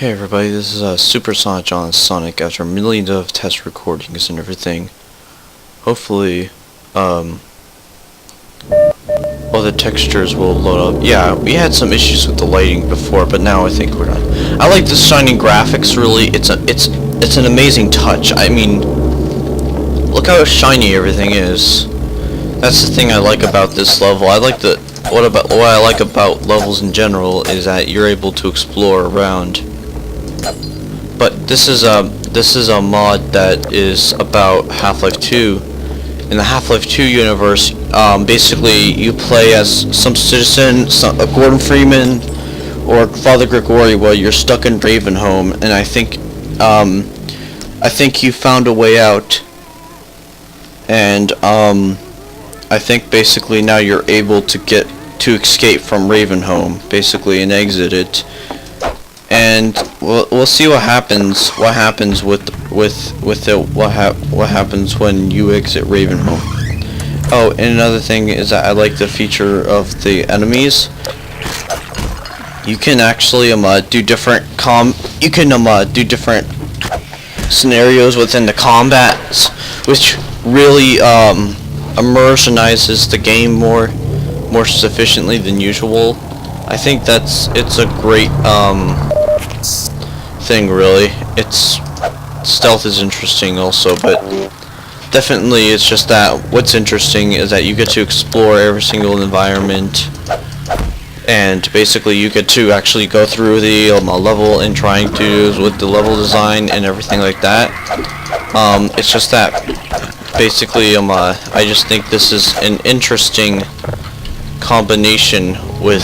Hey everybody, this is Super Sonicjonathansonic after millions of test recordings and everything. Hopefully, all the textures will load up. Yeah, we had some issues with the lighting before, but now I think we're done. I like the shining graphics, really. It's an amazing touch. I mean, look how shiny everything is. That's the thing I like about this level. What I like about levels in general is that you're able to explore around. But this is a mod that is about Half-Life 2. In the Half-Life 2 universe, basically you play as some citizen, a Gordon Freeman, or Father Grigori while you're stuck in Ravenholm, and I think you found a way out, and I think basically now you're able to escape from Ravenholm, basically, and exit it. And we'll see what happens. What happens with it? What happens when you exit Ravenholm? Oh, and another thing is that I like the feature of the enemies. You can actually do different scenarios within the combats, which really immersionizes the game more sufficiently than usual. I think it's a great thing, really. Stealth is interesting also, but definitely it's just that what's interesting is that you get to explore every single environment, and basically you get to actually go through the level and trying to with the level design and everything like that. It's just that basically I just think this is an interesting combination with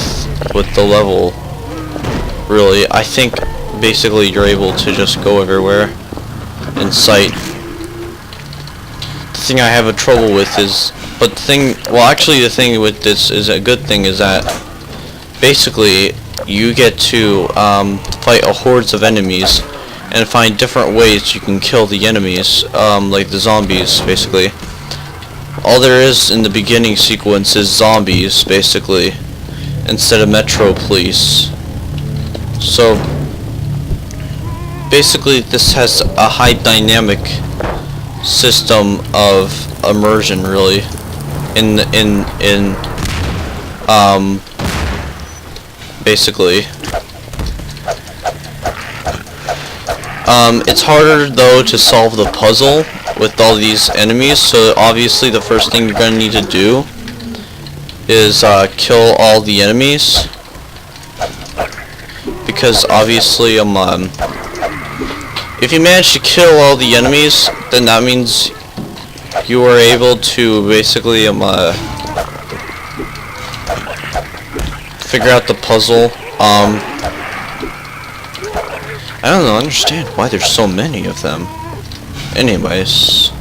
the level. Really, I think basically you're able to just go everywhere in sight. The thing I have a trouble with is, the thing with this is a good thing is that basically you get to fight hordes of enemies and find different ways you can kill the enemies, like the zombies, basically. All there is in the beginning sequence is zombies, basically, instead of Metro Police. So basically this has a high dynamic system of immersion, really, basically. It's harder though to solve the puzzle with all these enemies, so obviously the first thing you're gonna need to do is kill all the enemies, because obviously if you manage to kill all the enemies, then that means you are able to basically figure out the puzzle. I don't understand why there's so many of them. Anyways,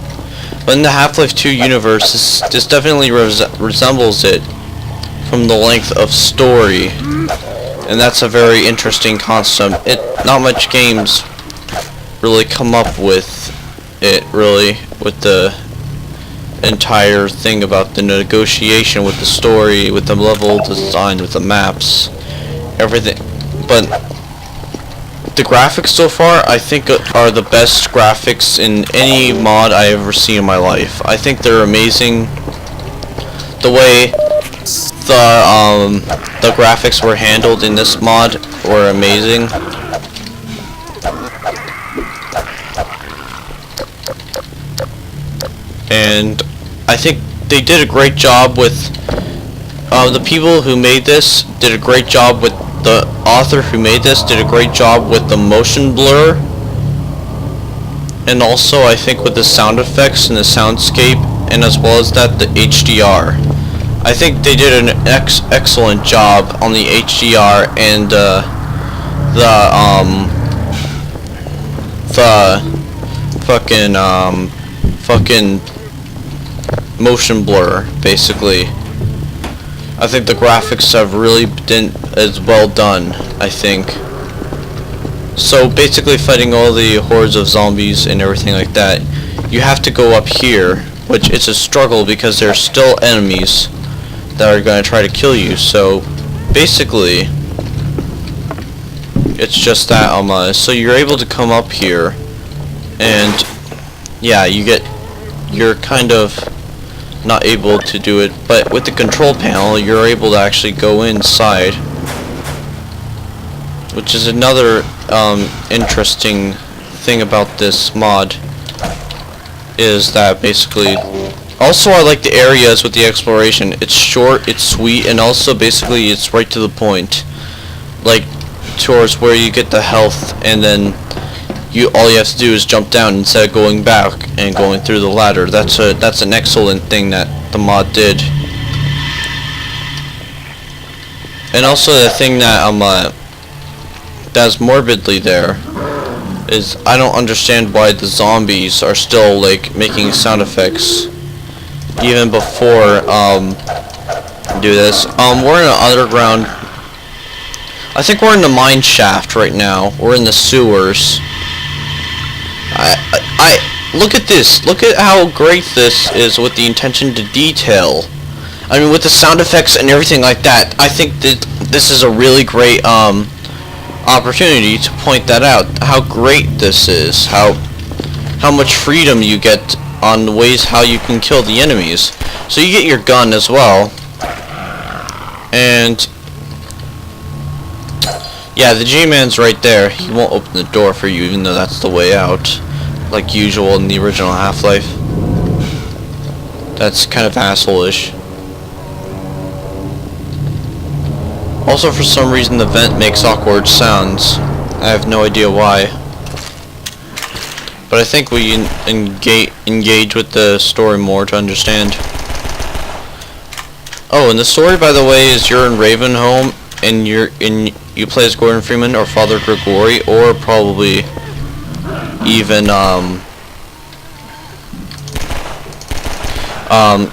but in the Half-Life 2 universe, this definitely resembles it from the length of story, and that's a very interesting concept. Not much games really come up with it, really, with the entire thing about the negotiation with the story, with the level design, with the maps, everything. But the graphics so far, I think, are the best graphics in any mod I ever seen in my life. I think they're amazing. The way the graphics were handled in this mod were amazing. And I think they did a great job with the people who made this did a great job with the author who made this did a great job with the motion blur, and also I think with the sound effects and the soundscape, and as well as that, the HDR. I think they did an excellent job on the HDR and the fucking motion blur, basically. I think the graphics have really been as well done, I think. So basically fighting all the hordes of zombies and everything like that, you have to go up here, which it's a struggle because there's still enemies that are going to try to kill you. So basically It's just that so you're able to come up here, and yeah, you're kind of not able to do it, but with the control panel you're able to actually go inside, which is another interesting thing about this mod, is that basically also I like the areas with the exploration. It's short, it's sweet, and also basically it's right to the point, like towards where you get the health, and then all you have to do is jump down instead of going back and going through the ladder. That's an excellent thing that the mod did. And also the thing that that's morbidly there is I don't understand why the zombies are still like making sound effects even before do this. We're in an underground. I think we're in the mine shaft right now. We're in the sewers. I look at this. Look at how great this is with the attention to detail. I mean, with the sound effects and everything like that. I think that this is a really great opportunity to point that out. How great this is. How much freedom you get on the ways how you can kill the enemies. So you get your gun as well. And yeah, the G-Man's right there. He won't open the door for you, even though that's the way out, like usual in the original Half-Life. That's kind of asshole-ish. Also, for some reason, the vent makes awkward sounds. I have no idea why. But I think we engage with the story more to understand. Oh, and the story, by the way, is you're in Ravenholm, and you play as Gordon Freeman or Father Gregory, or probably even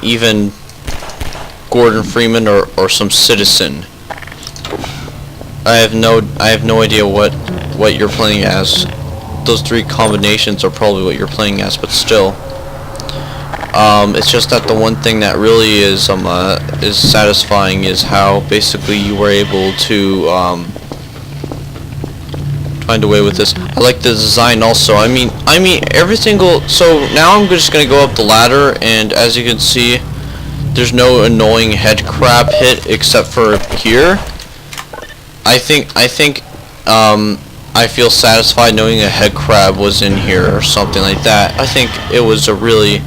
even Gordon Freeman or some citizen. I have no idea what you're playing as. Those three combinations are probably what you're playing as, but still. It's just that the one thing that really is satisfying is how basically you were able to find a way with this. I like the design also. I mean every single. So now I'm just gonna go up the ladder, and as you can see, there's no annoying head crab hit except for here. I feel satisfied knowing a head crab was in here or something like that. I think it was a really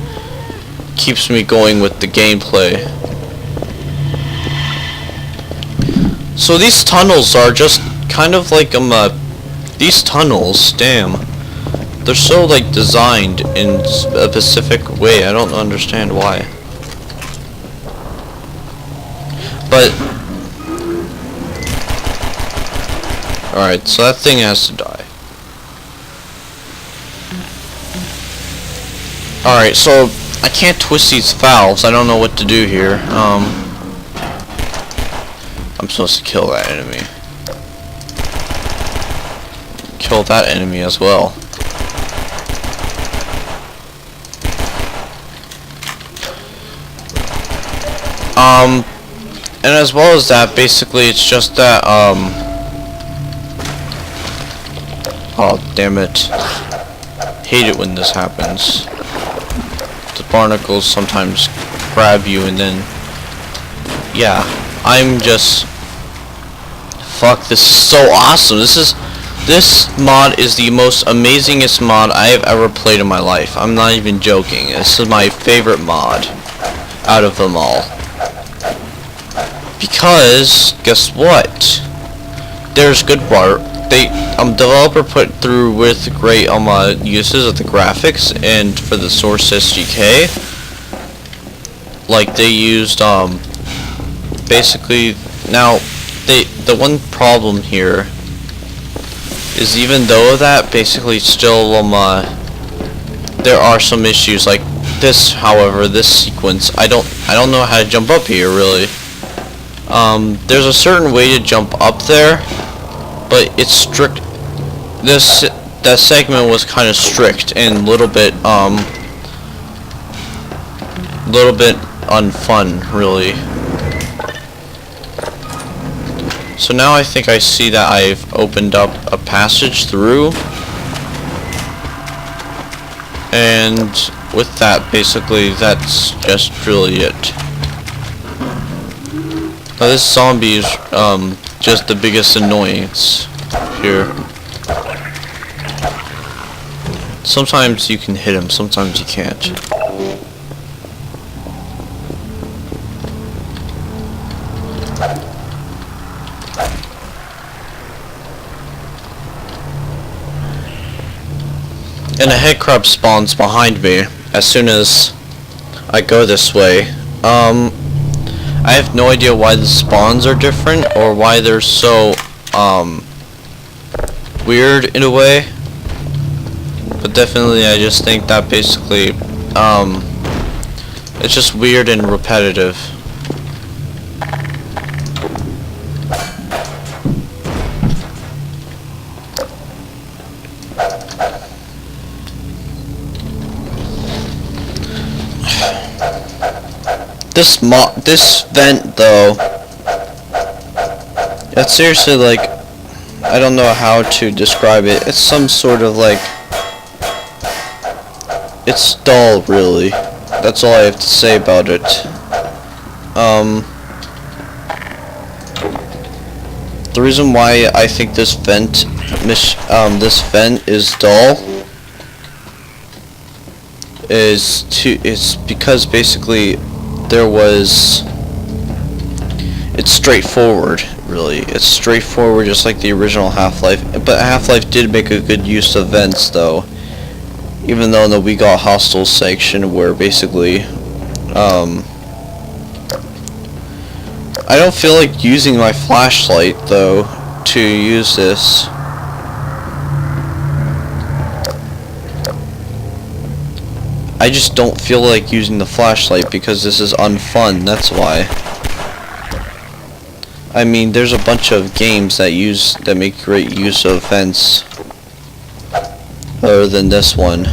keeps me going with the gameplay. So these tunnels are just kind of like these tunnels, damn, they're so like designed in a specific way. I don't understand why. But alright, so that thing has to die. Alright, so I can't twist these valves. I don't know what to do here. I'm supposed to kill that enemy. Kill that enemy as well. And as well as that, basically it's just that, oh, damn it. Hate it when this happens. The barnacles sometimes grab you, and then, yeah, I'm just, fuck, this is so awesome. This mod is the most amazingest mod I have ever played in my life. I'm not even joking. This is my favorite mod out of them all. Because, guess what? There's good water. Developer put through with great uses of the graphics and for the source SDK. Like they used basically now the one problem here is, even though that basically still there are some issues like this. However, this sequence I don't know how to jump up here really. There's a certain way to jump up there, but it's strict. That segment was kind of strict and little bit unfun really. So now I think I see that I've opened up a passage through. And with that, basically, that's just really it. Now this zombie is just the biggest annoyance here. Sometimes you can hit him, sometimes you can't. And a head crab spawns behind me as soon as I go this way. I have no idea why the spawns are different or why they're so weird in a way. But definitely I just think that basically it's just weird and repetitive. This vent though, it's seriously like, I don't know how to describe it. It's some sort of like, it's dull really. That's all I have to say about it. The reason why I think this vent is dull is because basically it's straightforward, really. It's straightforward, just like the original Half-Life. But Half-Life did make a good use of vents, though. Even though in the We Got Hostile section, where basically, I don't feel like using my flashlight, though, to use this. I just don't feel like using the flashlight because this is unfun, that's why. I mean, there's a bunch of games that make great use of vents other than this one.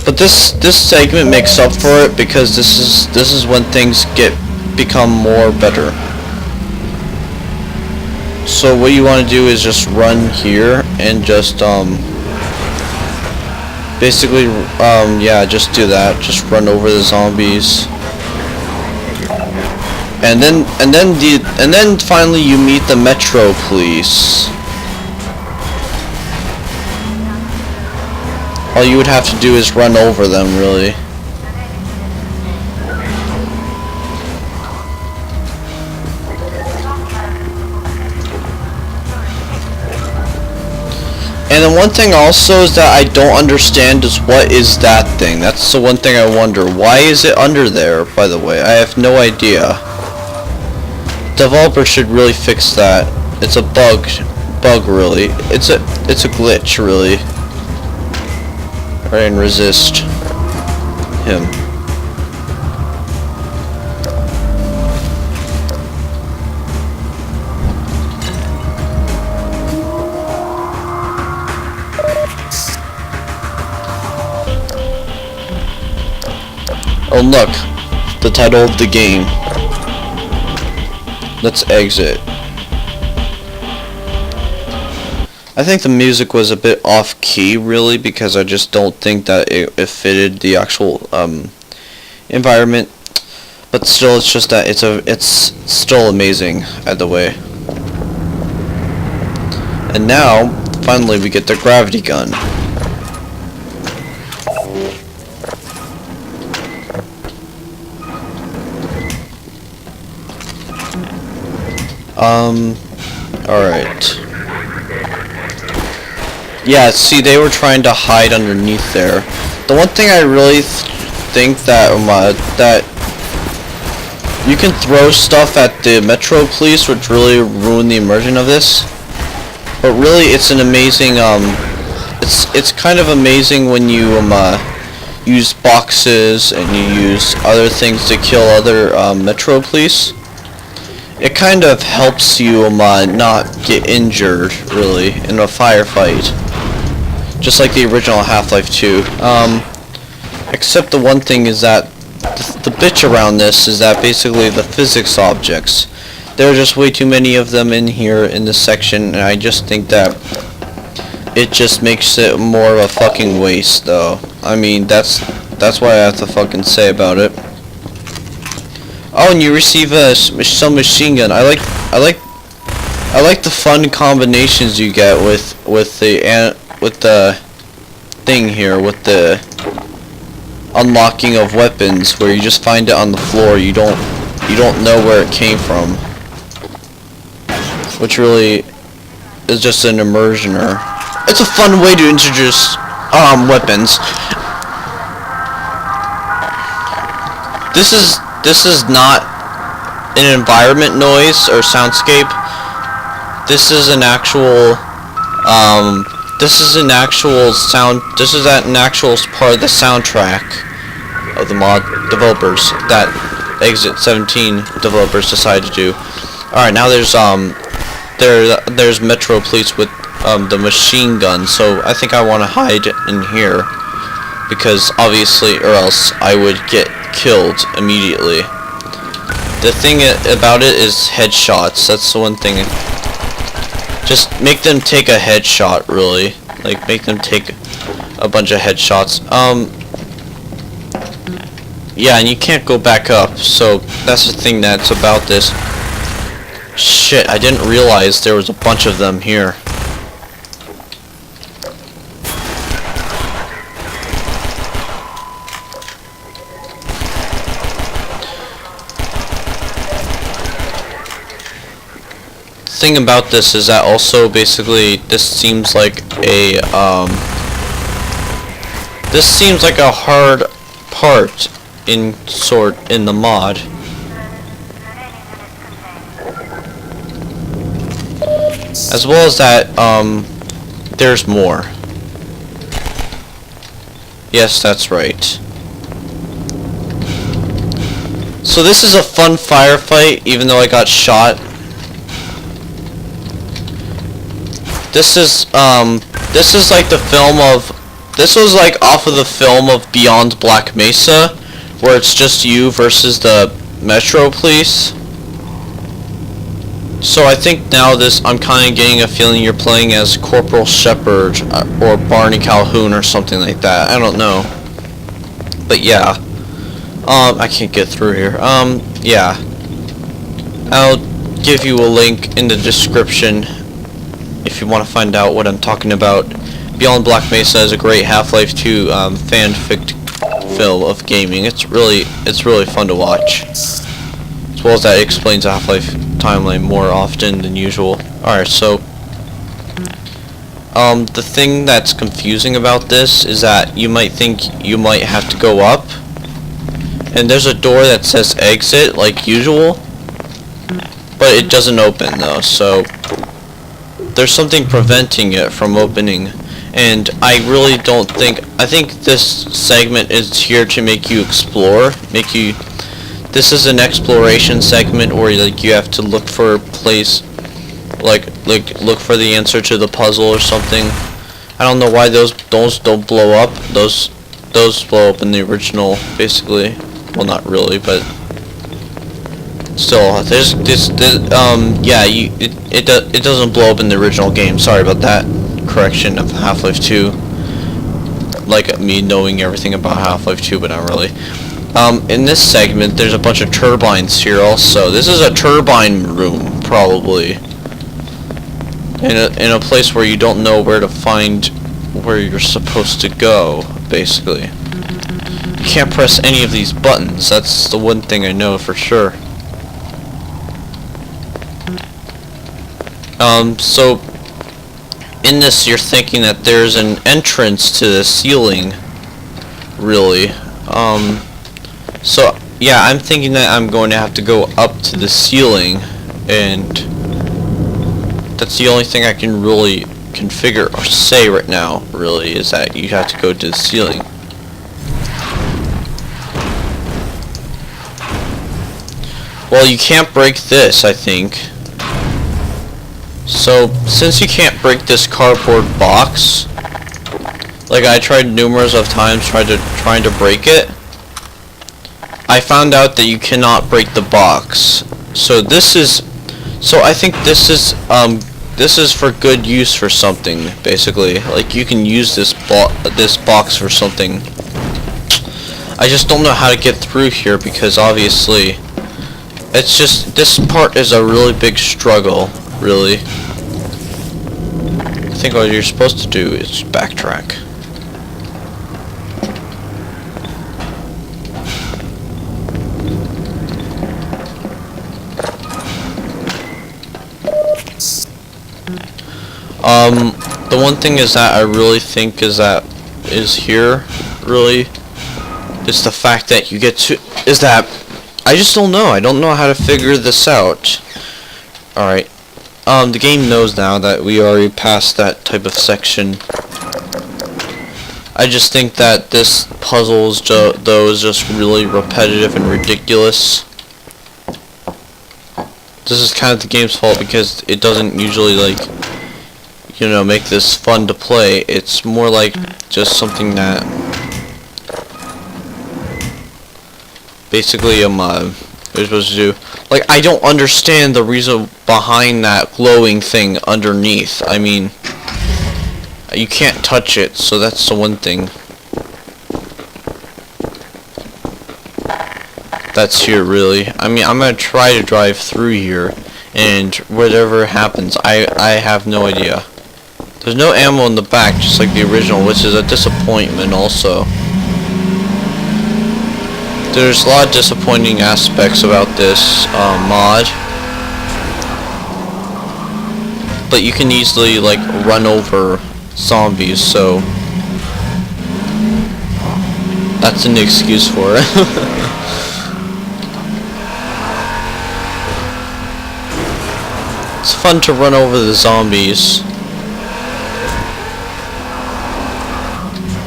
But this segment makes up for it because this is when things become more better. So what you want to do is just run here and just basically, yeah, just do that. Just run over the zombies, and then finally you meet the Metro Police. All you would have to do is run over them, really. And then one thing also is that I don't understand is what is that thing? That's the one thing I wonder. Why is it under there, by the way? I have no idea. Developers should really fix that. It's a bug really. It's a glitch really. Alright, and resist him. Oh look, the title of the game. Let's exit. I think the music was a bit off key really because I just don't think that it fitted the actual environment. But still, it's just that it's still amazing either way. And now, finally we get the gravity gun. Alright. Yeah, see, they were trying to hide underneath there. The one thing I really think that that you can throw stuff at the Metro Police, which really ruined the immersion of this. But really, it's an amazing, it's kind of amazing when you use boxes and you use other things to kill other Metro Police. It kind of helps you not get injured, really, in a firefight. Just like the original Half-Life 2. Except the one thing is that the bitch around this is that basically the physics objects, There are just way too many of them in here in this section, and I just think that it just makes it more of a fucking waste, though. I mean, that's what I have to fucking say about it. Oh, and you receive some machine gun. I like the fun combinations you get with the thing here, with the unlocking of weapons, where you just find it on the floor. You don't know where it came from, which really is just an immersioner. It's a fun way to introduce weapons. This is not an environment noise or soundscape. This is an actual sound. This is an actual part of the soundtrack of the mod developers that Exit 17 developers decided to do. Alright, now there's Metro Police with the machine gun, so I think I want to hide in here, because obviously, or else I would get killed immediately. The thing about it is headshots. That's the one thing. Just make them take a headshot, really. Like, make them take a bunch of headshots. Yeah, and you can't go back up, so that's the thing that's about this. Shit, I didn't realize there was a bunch of them here. Thing about this is that also basically this seems like a hard part in the mod. As well as that there's more. Yes, that's right. So this is a fun firefight, even though I got shot. This is like the film of, this was like off of the film of Beyond Black Mesa, where it's just you versus the Metro Police. So I think now I'm kind of getting a feeling you're playing as Corporal Shepard or Barney Calhoun or something like that. I don't know. But yeah. I can't get through here. Yeah. I'll give you a link in the description if you want to find out what I'm talking about. Beyond Black Mesa is a great Half-Life 2 fanfic film of gaming. It's really fun to watch. As well as that, it explains the Half-Life timeline more often than usual. Alright, so the thing that's confusing about this is that you might think you might have to go up, and there's a door that says exit like usual, but it doesn't open though, so there's something preventing it from opening. And I really don't think, I think this segment is here to make you explore, this is an exploration segment where like you have to look for a place, like look for the answer to the puzzle or something. I don't know why those don't blow up. Those blow up in the original, basically. Well, not really, but still, yeah, it doesn't blow up in the original game. Sorry about that correction of Half-Life 2. Like me knowing everything about Half-Life 2, but not really. In this segment, there's a bunch of turbines here also. This is a turbine room, probably. In a place where you don't know where to find where you're supposed to go, basically. You can't press any of these buttons. That's the one thing I know for sure. So in this, you're thinking that there's an entrance to the ceiling, really. So yeah, I'm thinking that I'm going to have to go up to the ceiling, and that's the only thing I can really configure or say right now, really, is that you have to go to the ceiling. Well, you can't break this, I think. So, since you can't break this cardboard box, like I tried numerous of times trying to break it, I found out that you cannot break the box. So this is So I think this is for good use for something, basically. Like, you can use this box for something. I just don't know how to get through here because obviously it's just, this part is a really big struggle, really. I think what you're supposed to do is backtrack. The one thing is that I really think is here, really, is the fact that you get to, is that, I just don't know. I don't know how to figure this out. Alright. The game knows now that we already passed that type of section. I just think that this puzzle is though is just really repetitive and ridiculous. This is kind of the game's fault because it doesn't usually, like, you know, make this fun to play. It's more like just something that basically you're supposed to do. Like, I don't understand the reason behind that glowing thing underneath. I mean, you can't touch it, so that's the one thing. That's here, really. I mean, I'm gonna try to drive through here, and whatever happens, I have no idea. There's no ammo in the back, just like the original, which is a disappointment also. There's a lot of disappointing aspects about this mod. But you can easily, like, run over zombies, so that's an excuse for it. It's fun to run over the zombies.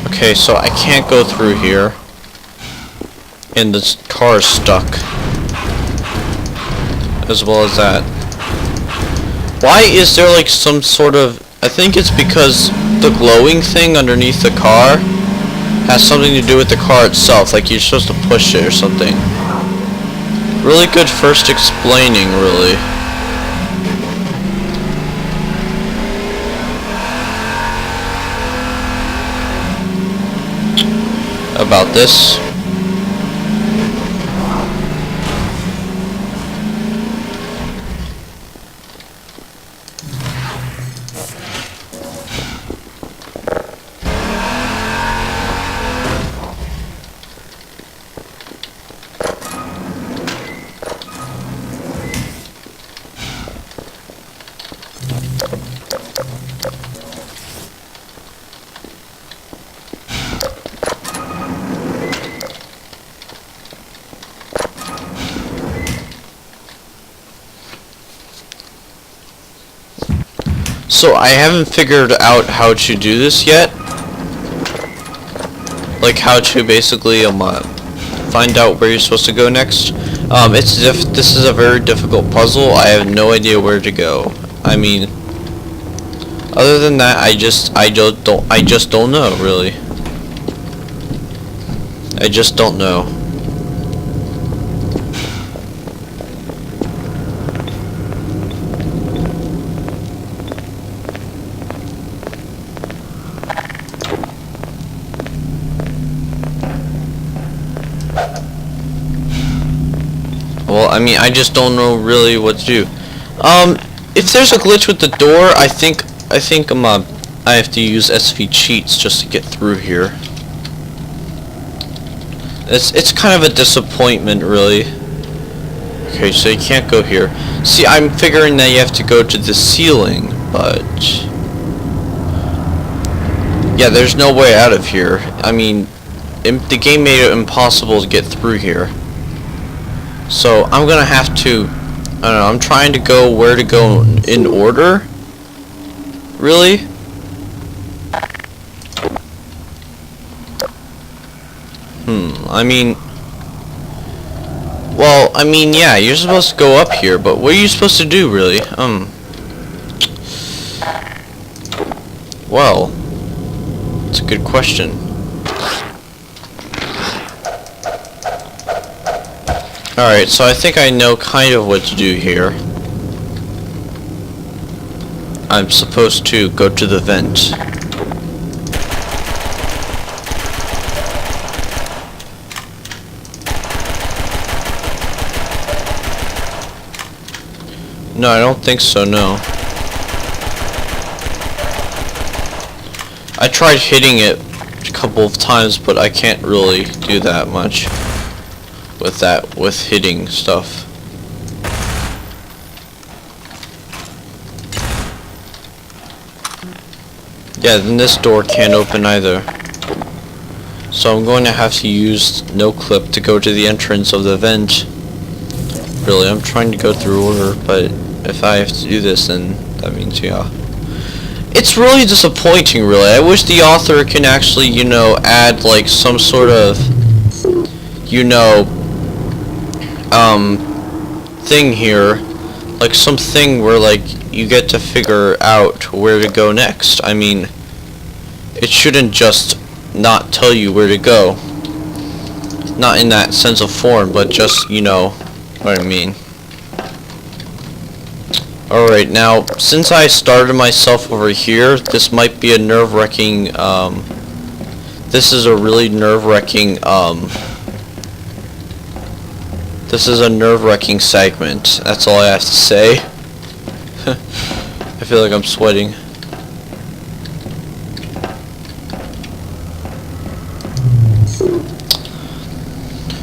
Okay, so I can't go through here. And this car is stuck. As well as that. Why is there, like, some sort of... I think it's because the glowing thing underneath the car has something to do with the car itself. Like, you're supposed to push it or something. Really good first explaining, really. About this. So I haven't figured out how to do this yet. Like how to basically find out where you're supposed to go next. This is a very difficult puzzle. I have no idea where to go. I mean, other than that, I just don't know, really. I just don't know. Well, I mean, I just don't know really what to do. If there's a glitch with the door, I think I have to use SV cheats just to get through here. It's kind of a disappointment, really. Okay, so you can't go here. See, I'm figuring that you have to go to the ceiling, but yeah, there's no way out of here. I mean, the game made it impossible to get through here. So I'm gonna have to, I don't know, I'm trying to go where to go in order. Really? I mean, well, I mean, yeah, you're supposed to go up here, but what are you supposed to do, really? Well, it's a good question. Alright, so I think I know kind of what to do here. I'm supposed to go to the vent. No, I don't think so, no. I tried hitting it a couple of times, but I can't really do that much with hitting stuff. Yeah, then this door can't open either. So I'm going to have to use no clip to go to the entrance of the vent. Really, I'm trying to go through order, but if I have to do this, then that means, yeah. It's really disappointing, really. I wish the author can actually, you know, add, like, some sort of, you know, thing here. Like, something where, like, you get to figure out where to go next. I mean, it shouldn't just not tell you where to go. Not in that sense of form, but just, you know, what I mean. Alright, now, since I started myself over here, this might be a nerve-wracking, this is a really nerve-wracking, this is a nerve-wracking segment. That's all I have to say. I feel like I'm sweating.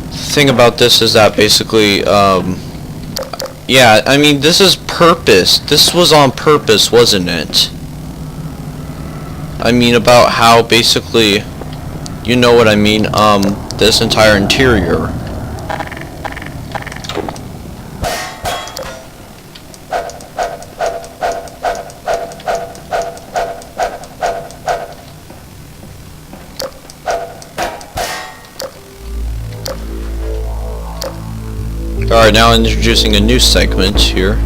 The thing about this is that basically, yeah, I mean, this is purpose. This was on purpose, wasn't it? I mean, about how basically, you know what I mean, this entire interior. Alright, now introducing a new segment here.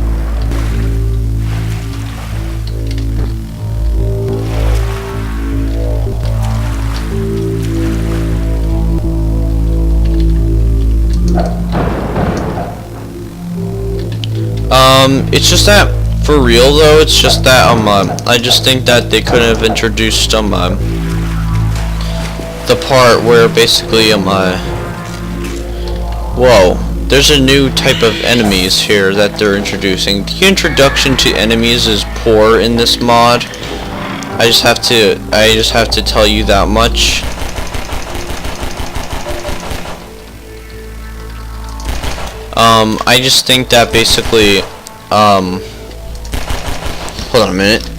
It's just that, for real though, it's just that, I just think that they could have introduced, the part where basically, whoa. There's a new type of enemies here that they're introducing. The introduction to enemies is poor in this mod. I just have to tell you that much. I just think that basically, hold on a minute.